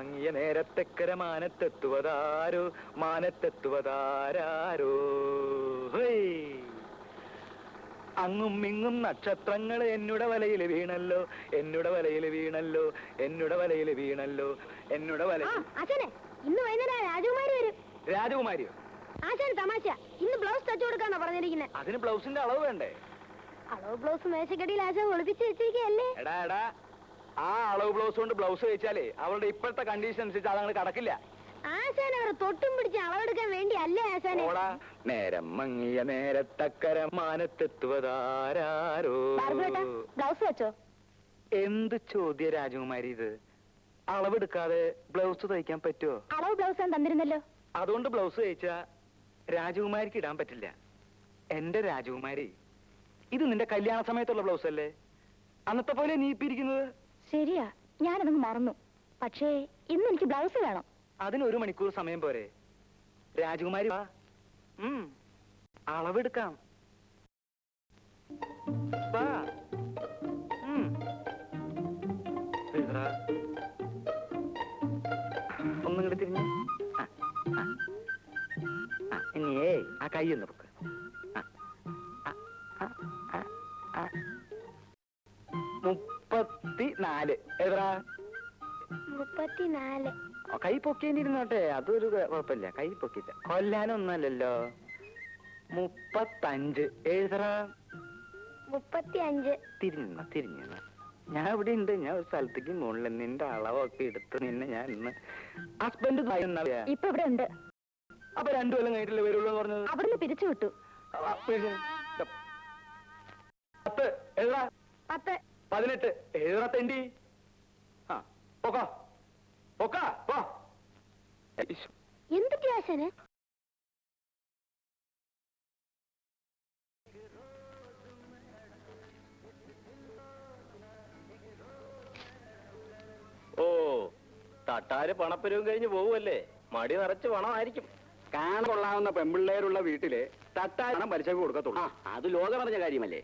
മങ്ങിയ നേരത്തെക്കര മാനത്തെത്തുവതാരോ മാനത്തെത്തുവതാരോ. അങ്ങും ഇങ്ങും നക്ഷത്രങ്ങൾ എന്നുടെ വലയിൽ വീണല്ലോ എന്നുടെ വലയിൽ വീണല്ലോ എന്നുടെ വലയിൽ വീണല്ലോ എന്നുടെ വല. ഇന്ന് വൈകുന്നേരം രാജകുമാരി വരും. രാജകുമാരിയോ? ആശാൻ തമാശ. ഇന്ന് ബ്ലൗസ് തച്ചു കൊടുക്കാന്നാ പറഞ്ഞിരിക്കുന്നത്. അതിന് ബ്ലൗസിന്റെ അളവ് വേണ്ടേ? അളവ് ബ്ലൗസ് മേശക്കടിയിൽ ആശാൻ ഒളിപ്പിച്ച് വെച്ചിരിക്കല്ലേ. എടാ എടാ, ആ അളവ് ബ്ലൗസ് കൊണ്ട് ബ്ലൗസ് വെച്ചാലേ അവളുടെ ഇപ്പോഴത്തെ കണ്ടീഷൻ അനുസരിച്ച് അതങ്ങനെ കടക്കില്ല. ആശാൻ അവർ തൊട്ടും പിടിച്ച് അളവെടുക്കാൻ വേണ്ടി അല്ലേ ആശാനെ? നേരം മങ്ങിയ നേരത്തക്കര മാനത്തെത്തുവതാരോ. ബ്ലൗസ് വെച്ചോ? എന്ത് ചോദ്യ രാജകുമാരി ഇത്? അളവെടുക്കാതെ ബ്ലൗസ് തയ്ക്കാൻ പറ്റുമോ? അളവ് ബ്ലൗസ് ഞാൻ തന്നിരുന്നല്ലോ. അതുകൊണ്ട് ബ്ലൗസ് തയ്ച്ചാ രാജകുമാരിക്ക് ഇടാൻ പറ്റില്ല. എന്റെ രാജകുമാരി, ഇത് നിന്റെ കല്യാണ സമയത്തുള്ള ബ്ലൗസ് അല്ലേ? അന്നത്തെ പോലെ നീ ഇപ്പിരിക്കുന്നത്. ശരിയാ, ഞാനതങ്ങ് മറന്നു. പക്ഷേ ഇന്ന് എനിക്ക് ബ്ലൗസ് വേണം. അതിന് 1 മണിക്കൂർ സമയം പോരെ? രാജകുമാരി വാ, അളവെടുക്കാം. വാ. ഒന്നും കൂടെ തിരിഞ്ഞ്. ഇനിയേ ആ കൈ ഒന്ന് പൊക്ക്. 34. എത്ര? 34. കൈ പൊക്കേണ്ടിരുന്നോട്ടെ, അതൊരു കുഴപ്പമില്ല. കൈ പൊക്കിച്ച കൊല്ലാനൊന്നല്ലല്ലോ. 35. എഴുതറ. 35. തിരിഞ്ഞ ഞാൻ ഇവിടെ ഉണ്ട്. ഞാൻ ഒരു സ്ഥലത്തേക്ക് മുകളിൽ നിന്റെ അളവൊക്കെ എടുത്ത് നിന്നെ ഞാൻ ഇന്ന് ഹസ്ബൻഡ് ഇപ്പൊ ഇവിടെ ഉണ്ട്. അപ്പൊ 2 കൊല്ലം കഴിഞ്ഞിട്ടില്ലേ വരുള്ളൂ എന്ന് പറഞ്ഞത്? അവിടുന്ന് പിരിച്ചു വിട്ടു. 10. എഴുതാ. 10. 18. എഴുതാ തെണ്ടി. പൊക്കാ പൊക്കാ പോ. എന്തൊക്കെ ആശാന്? ഓ, തട്ടാര് പണപ്പരവും കഴിഞ്ഞ് പോവുമല്ലേ? മടി നിറച്ച് പണമായിരിക്കും. കാണാനുള്ള പെമ്പിള്ളേരുള്ള വീട്ടില് തട്ടാര് പലിശക്ക് കൊടുക്കത്തുള്ളൂ. അത് ലോകം പറഞ്ഞ കാര്യമല്ലേ?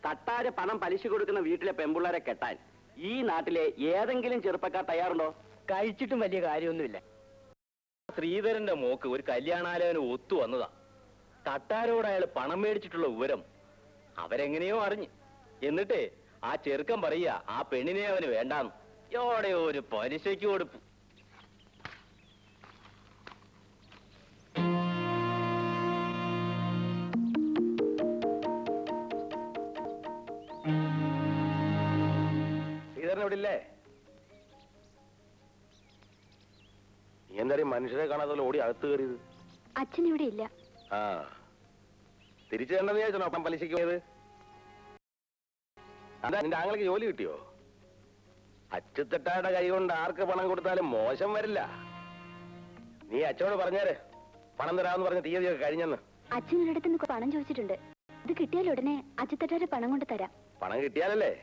തട്ടാര് പണം പലിശ കൊടുക്കുന്ന വീട്ടിലെ പെമ്പിള്ളേരെ കെട്ടാൻ ഈ നാട്ടിലെ ഏതെങ്കിലും ചെറുപ്പക്കാർ തയ്യാറുണ്ടോ? കഴിച്ചിട്ടും വലിയ കാര്യമൊന്നുമില്ല. ശ്രീധരന്റെ മോക്ക് ഒരു കല്യാണാലോചന ഒത്തു വന്നതാ. തട്ടാരോട് അയാൾ പണം മേടിച്ചിട്ടുള്ള വിവരം അവരെങ്ങനെയോ അറിഞ്ഞ്. എന്നിട്ടേ ആ ചെറുക്കൻ പറയുക ആ പെണ്ണിനെ അവന് വേണ്ടാന്ന്. എവിടെ ഒരു പലിശയ്ക്ക് കൊടുപ്പ്. ശ്രീധരനോടില്ലേ? എന്തായാലും മനുഷ്യരെ കാണാതെ ഓടി അകത്ത് കയറിയത്. അച്ഛൻ ഇവിടെ ഇല്ല. തിരിച്ചു തരണമെന്ന് വിചാരിച്ചോ അപ്പം പലിശയ്ക്ക് പോയത്? അതാ നിന്റെ ആങ്ങൾക്ക് ജോലി കിട്ടിയോ? അച്ചുത്തട്ടായുടെ കൈ കൊണ്ട് ആർക്ക് പണം കൊടുത്താലും മോശം വരില്ല. നീ അച്ഛനോട് പറഞ്ഞേര് പണം തരാമെന്ന് പറഞ്ഞ തീയതിയൊക്കെ കഴിഞ്ഞെന്ന്. അച്ഛനൊരിടത്ത് പണം ചോദിച്ചിട്ടുണ്ട്. ഇത് കിട്ടിയാൽ ഉടനെ അച്ചുത്തട്ടാരെ പണം കൊണ്ട് തരാം. പണം കിട്ടിയാലല്ലേ?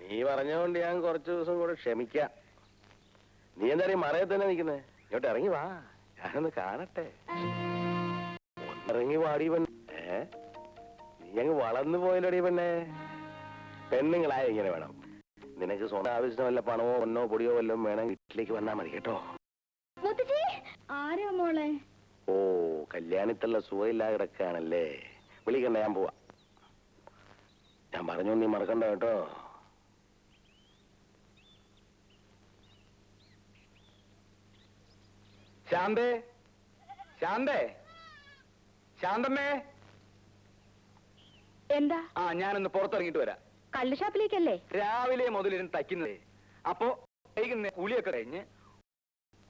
നീ പറഞ്ഞുകൊണ്ട് ഞാൻ കുറച്ചു ദിവസം കൂടെ ക്ഷമിക്കാം. നീ എന്തായാലും മറയത്ത് തന്നെ നിൽക്കുന്നേ? ഇങ്ങോട്ട് ഇറങ്ങി വാ, ഞാനൊന്ന് കാണട്ടെ. ഒന്നിറങ്ങി വാടി പെണ്ണേ. നീ അങ്ങ് വളർന്നു പോയല്ലോടി പെണ്ണേ. പെണ്ണുങ്ങളായ ഇങ്ങനെ വേണം. നിനക്ക് സ്വന്തം ആവശ്യത്തിന് വല്ല പണമോ പൊന്നോ പൊടിയോ വല്ലതും വേണം, വീട്ടിലേക്ക് വന്നാ മതി കേട്ടോ. ആരാ മോളെ? ഓ, കല്യാണത്തുള്ള സുഖമില്ലാതെ കിടക്കുകയാണല്ലേ? വിളിക്കണ്ട, ഞാൻ പോവാ. ഞാൻ പറഞ്ഞു നീ മറക്കണ്ട കേട്ടോ. ശാന്തേ, ശാന്തേ, ശാന്തമ്മേ. എന്താ? ഞാനൊന്ന് പുറത്തിറങ്ങിട്ട് വരാം. കള്ളുഷാപ്പിലേക്കല്ലേ? രാവിലെ മുതലിരുന്ന് തയ്ക്കുന്നതേ. അപ്പോ വൈകുന്നേരം കുളിയൊക്കെ കഴിഞ്ഞ്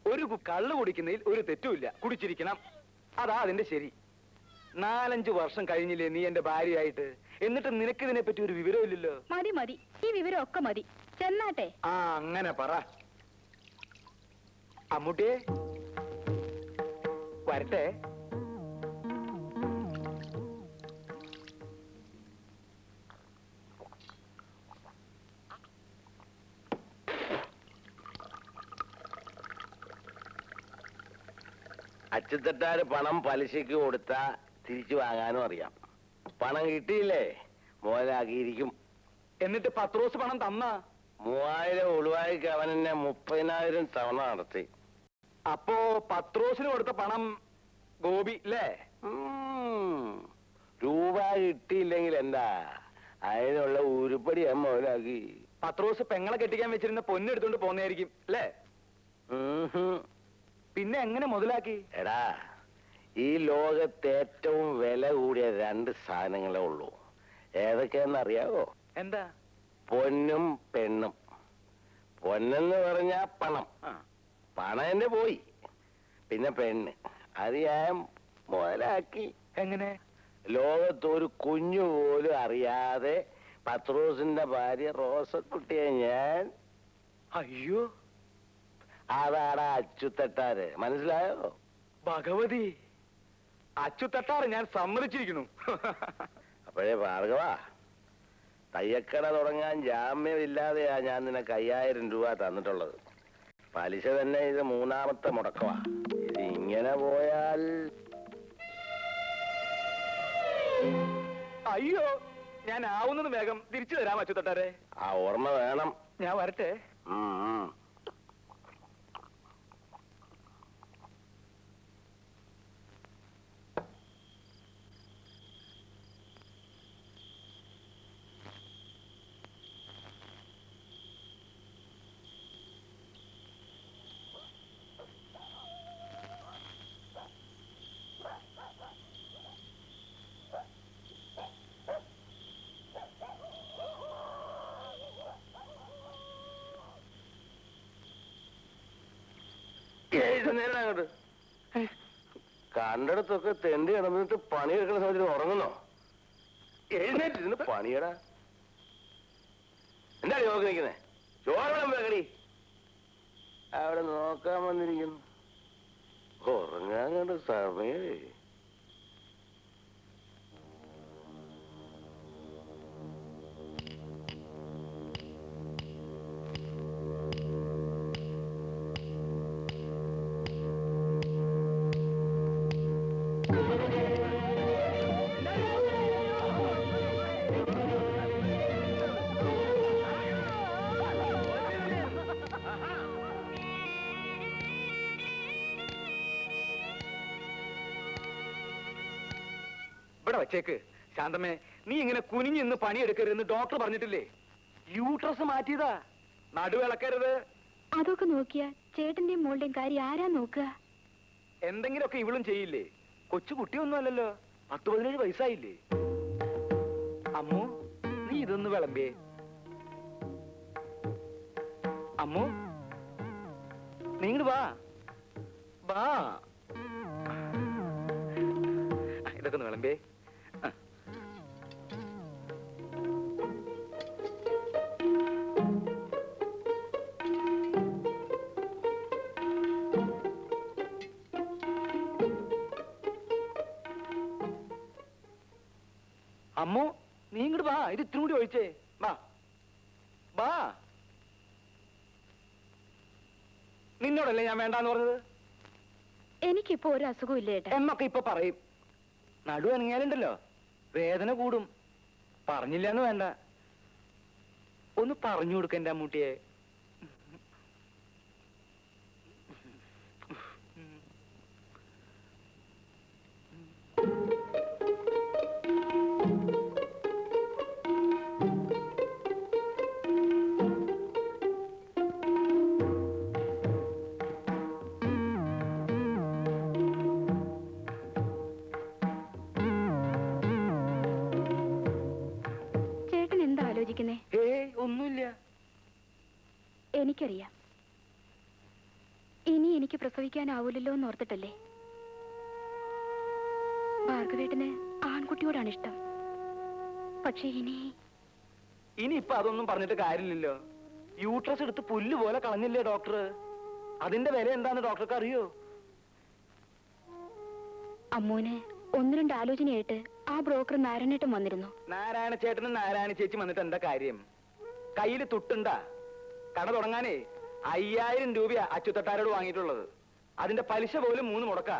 ഒരു കള്ളു കുടിക്കുന്നതിൽ ഒരു തെറ്റുമില്ല. കുടിച്ചിരിക്കണം, അതാ അതിന്റെ ശരി. 4-5 വർഷം കഴിഞ്ഞില്ലേ നീ എന്റെ ഭാര്യയായിട്ട്? എന്നിട്ട് നിനക്ക് ഇതിനെ പറ്റി ഒരു വിവരമില്ലല്ലോ. മതി മതി, ഈ വിവരം ഒക്കെ മതി. ചെന്നാട്ടെ. അങ്ങനെ പറ. അമ്മൂട്ടിയെ വരട്ടെ. അച്ചുത്തട്ടാര് പണം പലിശയ്ക്ക് കൊടുത്താ തിരിച്ചു വാങ്ങാനും അറിയാം. പണം കിട്ടിയില്ലേ മുതലാക്കിയിരിക്കും. എന്നിട്ട് പത്രോസ് പണം തന്ന 3000 ഉളുവായിക്ക് അവൻ എന്നെ 30,000 തവണ നടത്തി. അപ്പോ പത്രോസിന് കൊടുത്ത പണം ഗോപി അല്ലേ? രൂപ കിട്ടിയില്ലെങ്കിൽ എന്താ, അതിനുള്ള ഉരുപ്പടി ഞാൻ മുതലാക്കി. പത്രോസ് പെങ്ങളെ കെട്ടിക്കാൻ വെച്ചിരുന്ന പൊന്നെടുത്തോണ്ട് പോന്നതായിരിക്കും അല്ലേ? പിന്നെ എങ്ങനെ മുതലാക്കി? എടാ, ഈ ലോകത്ത് ഏറ്റവും വില കൂടിയ 2 സാധനങ്ങളേ ഉള്ളൂ. ഏതൊക്കെയാന്നറിയാവോ? എന്താ? പൊന്നും പെണ്ണും. പൊന്നെന്ന് പറഞ്ഞാ പണം. പണം എന്നെ പോയി. പിന്നെ പെണ്ണ്, അത് ഞാൻ മുതലാക്കി. എങ്ങനെ? ലോകത്തൊരു കുഞ്ഞു പോലും അറിയാതെ പത്രോസിന്റെ ഭാര്യ റോസക്കുട്ടിയെ ഞാൻ... അയ്യോ, അതാടാ അച്ചുതട്ടാര്. മനസ്സിലായോ? ഭഗവതി, അച്ചുതട്ടാറ് ഞാൻ സമ്മതിച്ചിരിക്കുന്നു. അപ്പോഴേ ഭാർഗവ, തയ്യക്കട തുടങ്ങാൻ ജാമ്യമില്ലാതെയാ ഞാൻ നിനക്ക് 5000 രൂപ തന്നിട്ടുള്ളത്. പലിശ തന്നെ ഇത് 3ാമത്തെ മുടക്കമാ. ഇത് ഇങ്ങനെ പോയാൽ... അയ്യോ, ഞാൻ ആവുന്നത് വേഗം തിരിച്ചു തരാം അച്ചുതട്ടാരെ. ആ ഓർമ്മ വേണം. ഞാൻ വരട്ടെ. അങ്ങോട്ട് കണ്ടിടത്തൊക്കെ തെണ്ടി കിടന്നിട്ട് പണിയെടുക്കുന്ന സമയത്ത് ഉറങ്ങുന്നോ? എഴുന്നേറ്റിരുന്ന് പണിയടാ. എന്താ നോക്കി നിൽക്കുന്നേ? ചോറണം വേഗടി. അവിടെ നോക്കാൻ വന്നിരിക്കുന്നു. ഉറങ്ങാൻ കണ്ട സമയേ. ഇവിടെ വച്ചേക്ക്. ശാന്തമ്മേ, നീ ഇങ്ങനെ കുനിഞ്ഞിന്ന് പണിയെടുക്കരുതെന്ന് ഡോക്ടർ പറഞ്ഞിട്ടില്ലേ? യൂട്രസ് മാറ്റിയതാ, നടുവിളക്കരുത്. അതൊക്കെ നോക്കിയാ ചേട്ടന്റെയും മോളുടെയും കാര്യം ആരാ നോക്കുക? എന്തെങ്കിലുമൊക്കെ ഇവളും ചെയ്യില്ലേ? കൊച്ചു കുട്ടിയൊന്നും അല്ലല്ലോ, 10-17 വയസ്സായില്ലേ? അമ്മു, നീ ഇതൊന്ന് വിളമ്പിയേ. അമ്മു, നീ ഇങ്ങട് വാ. വാ, ഇതൊക്കെ ഒന്ന് വിളമ്പിയേ. അമ്മു, നീ ഇങ്ങോട്ട് വാ, ഇത് ഇത്തിരി കൂടി ഒഴിച്ചേ. വാ വാ. നിന്നോടല്ലേ ഞാൻ വേണ്ടാന്ന് പറഞ്ഞത്? എനിക്കിപ്പോ ഒരു അസുഖവും ഇല്ല ചേട്ടാ. എന്നൊക്കെ ഇപ്പൊ പറയും. നടു അനങ്ങിയാലുണ്ടല്ലോ വേദന കൂടും. പറഞ്ഞില്ലാന്ന് വേണ്ട, ഒന്ന് പറഞ്ഞു കൊടുക്ക എന്റെ അമ്മൂട്ടിയെ. ഒന്നുമില്ല. എനിക്കറിയാം, ഇനി എനിക്ക് പ്രസവിക്കാനാവൂലല്ലോ എന്ന് ഓർത്തിട്ടല്ലേ. ഭാർഗവേട്ടന് ആൺകുട്ടിയോടാണ് ഇഷ്ടം. പക്ഷെ ഇനിയിപ്പൊ അതൊന്നും പറഞ്ഞിട്ട് കാര്യമില്ലല്ലോ. യൂട്രസ് എടുത്ത് പുല്ല് പോലെ കളഞ്ഞില്ലേ ഡോക്ടർ? അതിന്റെ വില എന്താന്ന് ഡോക്ടർക്ക് അറിയോ? അമ്മൂന് 1-2 ആലോചനയായിട്ട് ആ ബ്രോക്കർ നാരായണേട്ടൻ വന്നിരുന്നു. നാരായണ ചേട്ടനും നാരായണ ചേച്ചി വന്നിട്ട് എന്താ കാര്യം? കയ്യില് തുട്ടുണ്ടാ? കട തുടങ്ങാനേ 5000 രൂപയാ അച്ചുതട്ടാരോട് വാങ്ങിയിട്ടുള്ളത്. അതിന്റെ പലിശ പോലും 3 മുടക്ക.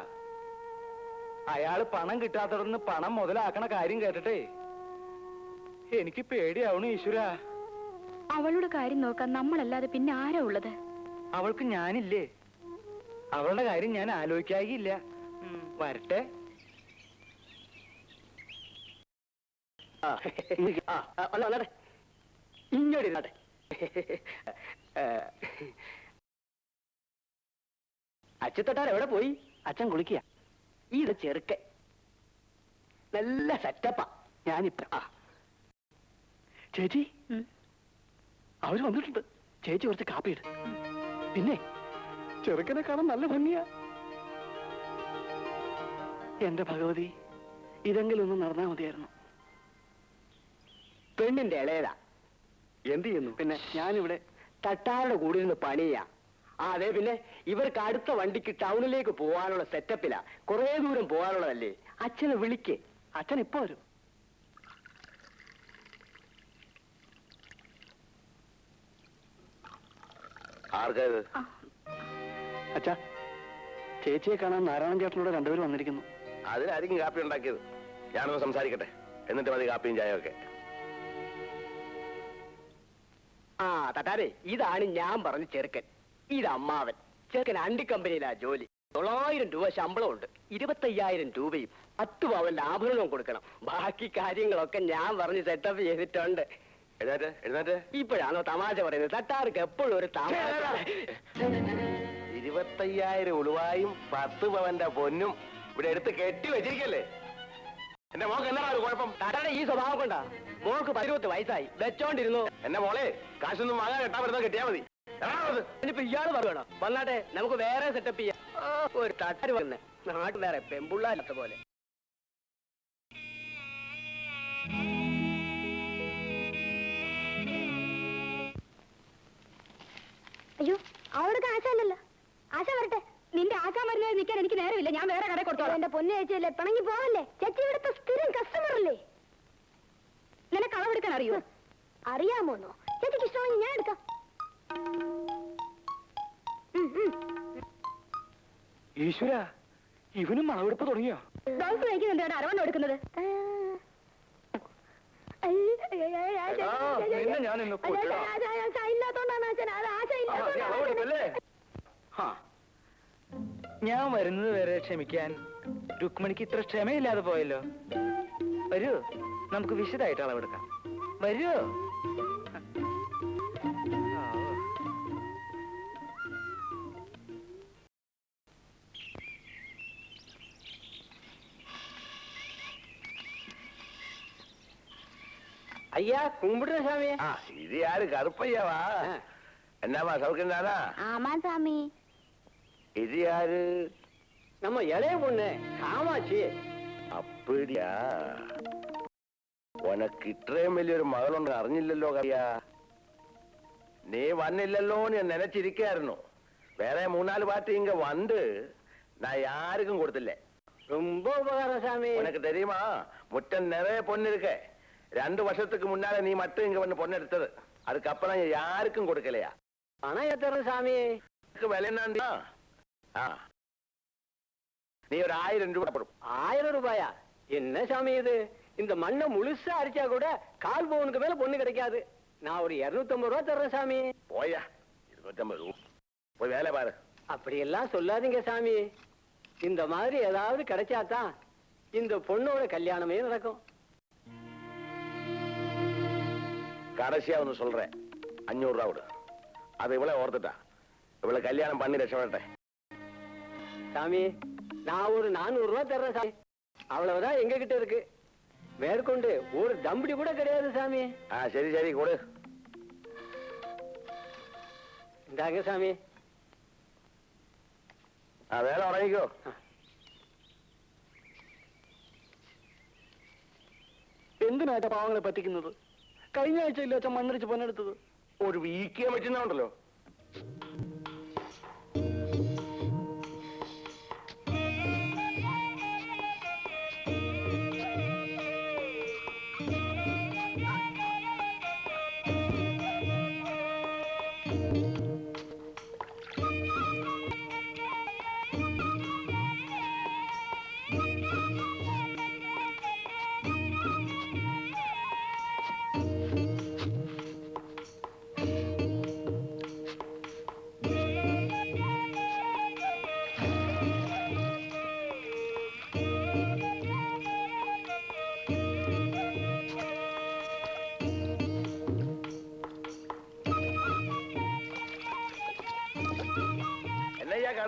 അയാള് പണം കിട്ടാത്തടന്ന് പണം മുതലാക്കണ കാര്യം കേട്ടിട്ടേ എനിക്ക് പേടിയാവണു ഈശ്വര. അവളുടെ കാര്യം നോക്കാൻ നമ്മളല്ലാതെ പിന്നെ ആരാ ഉള്ളത്? അവൾക്ക് ഞാനില്ലേ? അവളുടെ കാര്യം ഞാൻ ആലോചിക്കാകില്ല. വരട്ടെ. ഇങ്ങോട്ട് അച്ഛത്തൊട്ടാൻ എവിടെ പോയി? അച്ഛൻ കുളിക്കുക. ഇത് ചെറുക്ക നല്ല സെറ്റപ്പാ. ഞാനിപ്പ ചേച്ചി അവര് വന്നിട്ടുണ്ട്. ചേച്ചി കുറച്ച് കാപ്പിയിട്. പിന്നെ ചെറുക്കനെ കാണാൻ നല്ല ഭംഗിയാ. എന്റെ ഭഗവതി, ഇതെങ്കിലും ഒന്ന് നടന്നാ മതിയായിരുന്നു. പെണ്ണിന്റെ ഇളയതാ. എന്ത് ചെയ്യുന്നു? പിന്നെ ഞാനിവിടെ തട്ടാരുടെ കൂടെ ഇരുന്ന് പണിയാ. അതെ, പിന്നെ ഇവർക്ക് അടുത്ത വണ്ടിക്ക് ടൗണിലേക്ക് പോകാനുള്ള സെറ്റപ്പിലാ. കുറെ ദൂരം പോകാനുള്ളതല്ലേ. അച്ഛനെ വിളിക്ക്. അച്ഛൻ ഇപ്പൊ വരും. ആർക്കാ ഇത്? അച്ഛാ, ചേച്ചിയെ കാണാൻ നാരായണൻ ചേട്ടനോട് രണ്ടുപേരും വന്നിരിക്കുന്നു. അതിനായിരിക്കും കാപ്പി ഉണ്ടാക്കിയത്. ഞാനൊന്ന് സംസാരിക്കട്ടെ, എന്നിട്ട് മതി കാപ്പിയും ചായയൊക്കെ. ആ തട്ടാരെ, ഇതാണ് ഞാൻ പറഞ്ഞ ചെറുക്കൻ. ഇത് അമ്മാവൻ. ചെറുക്കൻ അണ്ടി കമ്പനിയിലാ ജോലി. 900 രൂപ ശമ്പളമുണ്ട്. 25,000 രൂപയും 10 പവന്റെ ആഭരണവും കൊടുക്കണം. ബാക്കി കാര്യങ്ങളൊക്കെ ഞാൻ പറഞ്ഞ് സെറ്റപ്പ് ചെയ്തിട്ടുണ്ട്. എഴുന്നേറ്റ് എഴുന്നേറ്റ്. ഇപ്പോഴാണോ തമാശ പറയുന്നത്? തട്ടാർക്ക് എപ്പോഴും ഒരു തമാശ. 25,000 ഉളുവായും 10 പവന്റെ പൊന്നും ഇവിടെ എടുത്ത് കെട്ടി വെച്ചിരിക്കല്ലേ. എന്റെ മോക്ക് എന്നാ ഒരു കുഴപ്പം? തട്ടാടെ ഈ സ്വഭാവം കൊണ്ടാ. മോക്ക് 18 വയസ്സായി, വെച്ചോണ്ടിരുന്നു. എന്റെ മോളെ, കാശൊന്നും വാങ്ങാൻ കെട്ടാൻ വരുന്നത് കെട്ടിയാ മതി. ഇനിയിപ്പോ ഇയാള് പറയണോ? വന്നാട്ടെ, നമുക്ക് വേറെ സെറ്റപ്പ് ചെയ്യാം. ഒരു തട്ടാര് വന്നേ, നാട്ടിൽ വേറെ പെമ്പുള്ളാത്ത പോലെ. അയ്യോ, അവൾക്ക് ആശയല്ലല്ലോ. ആശ വരട്ടെ. നിന്റെ ആശാ മരുന്ന് നിൽക്കാൻ എനിക്ക് നേരമില്ല. ഞാൻ വേറെ കടയിൽ കൊടുത്തോളാം. എന്റെ പൊന്നു ചേച്ചിയല്ലേ, പിണങ്ങി പോവല്ലേ. ചേച്ചി ഇവിടുത്തെ സ്ഥിരം കസ്റ്റമർ അല്ലേ. നിനക്ക് അളവെടുക്കാൻ അറിയോ? അറിയാമോന്നോ? ചേച്ചിക്ക് ഇഷ്ടമാണെങ്കിൽ ഞാൻ എടുക്കാം. ഈശ്വര, ഇവനും അളവെടുപ്പ് തുടങ്ങിയോ? ബ്ലൗസ് കഴിക്കുന്നുണ്ട്, അരവണ്ണം എടുക്കുന്നത്. ഞാൻ വരുന്നത് വരെ ക്ഷമിക്കാൻ രുക്മിണിക്ക് ഇത്ര ക്ഷമയില്ലാതെ പോയല്ലോ. വരൂ, നമുക്ക് വിശദമായിട്ട് അളവെടുക്കാം. വരൂ. ஐயா, கும்பிடுற சாமி. இது யாரு? கருப்பையாவா? என்னவா, சௌக்கியம் தானா? ஆமா சாமி. இது யாரு? நம்ம இளைய பொண்ணு காமாட்சி. அப்படியா? உனக்கு ഇത്രയും വലിയൊരു മകളുണ്ട് അറിഞ്ഞില്ലല്ലോ കറിയാ. നീ വന്നില്ലല്ലോന്ന് ഞാൻ നിனைச்சிருக்காയിരുന്നു. വേറെ 3-4 പാർട്ടി ഇങ്ങ வந்து நான் யாருக்கும் கொடுத்தில்லை. ரொம்ப உபகாரம் சாமி. உனக்கு தெரியுமா, முட்டம் நிறைய பொண்ணு இருக்கு. 2 வருஷத்துக்கு முன்னால நீ மட்டும் இங்க வந்து பொண்ணு எடுத்தது. அதுக்கப்புறம் யாருக்கும் கொடுக்கலையா? பணம் எத்தனை சாமி? விலை என்ன? நீ ஒரு 1000 ரூபாய் போடும். 1000 ரூபாயா? என்ன சாமி இது? இந்த மண்ணை முழுசா அடிச்சா கூட 1/4 பவுனுக்கு மேல பொண்ணு கிடைக்காது. நான் ஒரு 250 ரூபாய் தர்றேன் சாமி. போயா, 250 ரூபாய். போய் வேலை பாரு. அப்படி எல்லாம் சொல்லாதீங்க சாமி. இந்த மாதிரி ஏதாவது கிடைச்சாதான் இந்த பொண்ணோட கல்யாணமே நடக்கும். கடைசியா ஒண்ணு சொல்றேன், 500 ரூபாய் விடு. அதை இவ்வளவு ஓர்த்துட்டா. இவ்வளவு கல்யாணம் பண்ணி ரட்சப்பட்டேன் சாமி. நான் ஒரு 400 ரூபாய் தர்றேன் சாமி. அவ்வளவுதான் எங்க கிட்ட இருக்கு. மேற்கொண்டு ஒரு தம்படி கூட கிடையாது சாமி. சரி சரி கொடு. இந்தாங்க சாமி. வேலை உடங்கிக்கோ. എന്തിനാ പാവങ്ങളെ പറ്റിക്കുന്നത്? കഴിഞ്ഞ ആഴ്ചയില്ല അച്ഛൻ മണ്ണിടിച്ച് പൊന്നെടുത്തത്. ഒരു വീക്കിയാൻ പറ്റുന്നുണ്ടല്ലോ.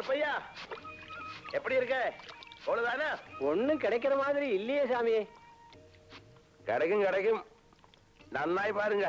கருப்பையா எப்படி இருக்க அவ்வளவுதானே? ஒண்ணும் கிடைக்கிற மாதிரி இல்லையே சாமி. கிடைக்கும் கிடைக்கும், நன்னாய் பாருங்க.